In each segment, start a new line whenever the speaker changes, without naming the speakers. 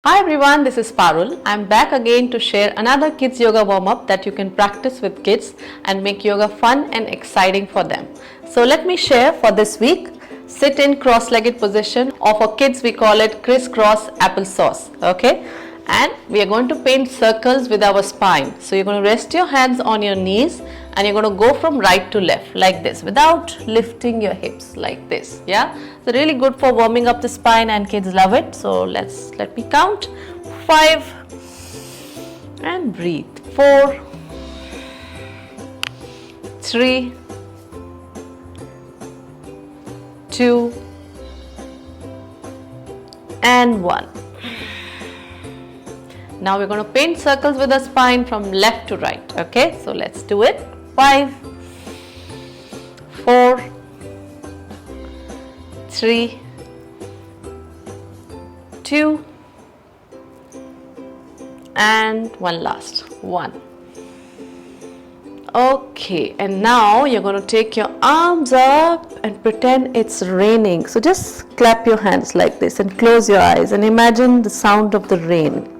Hi everyone, this is Parul. I'm back again to share another kids yoga warm-up that you can practice with kids and make yoga fun and exciting for them. So let me share for this week. Sit in cross-legged position, or for kids we call it crisscross applesauce. Okay, and we are going to paint circles with our spine. So you're going to rest your hands on your knees and you're going to go from right to left like this without lifting your hips like this. Yeah, so really good for warming up the spine and kids love it. So let me count. 5 and breathe. 4, 3, 2 and 1. Now we're going to paint circles with the spine from left to right. Okay, so let's do it. 5, 4, 3, 2 and one last 1. Okay, and now you're going to take your arms up and pretend it's raining. So just clap your hands like this and close your eyes and imagine the sound of the rain.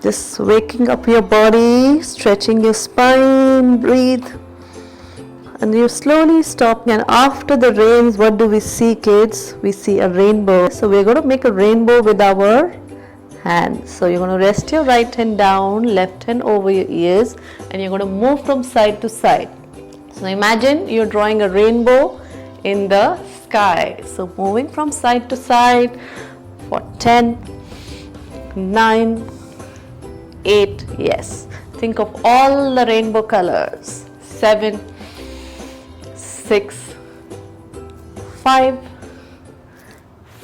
Just waking up your body, stretching your spine, breathe. And you're slowly stopping, and after the rains, what do we see, kids? We see a rainbow. So we're going to make a rainbow with our hands. So you're going to rest your right hand down, left hand over your ears, and you're going to move from side to side. So imagine you're drawing a rainbow in the sky. So moving from side to side for 10, 9, 8, yes. Think of all the rainbow colors. 7, 6, 5,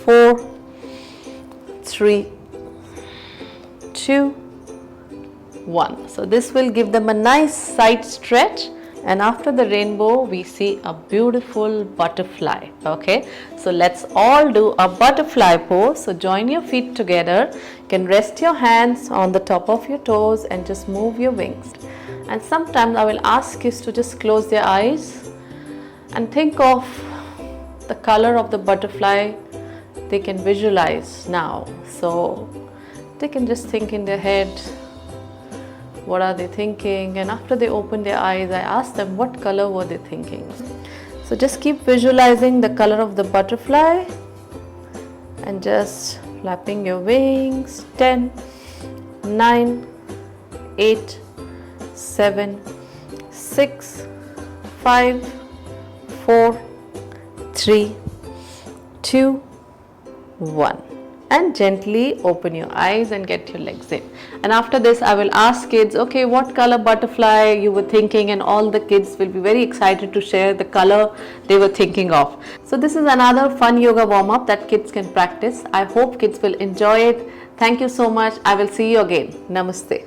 4, 3, 2, 1. So this will give them a nice side stretch, and after the rainbow we see a beautiful butterfly. Okay, so let's all do a butterfly pose. So join your feet together. You can rest your hands on the top of your toes and just move your wings. And sometimes I will ask you to just close their eyes and think of the color of the butterfly they can visualize now. So they can just think in their head, what are they thinking? And after they open their eyes, I ask them what color were they thinking. So just keep visualizing the color of the butterfly and just flapping your wings. 10, 9, 8, 7, 6, 5, 4, 3, 2, 1. And gently open your eyes and get your legs in. And after this I will ask kids, okay, what color butterfly you were thinking, and all the kids will be very excited to share the color they were thinking of. So this is another fun yoga warm-up that kids can practice. I hope kids will enjoy it. Thank you so much. I will see you again. Namaste.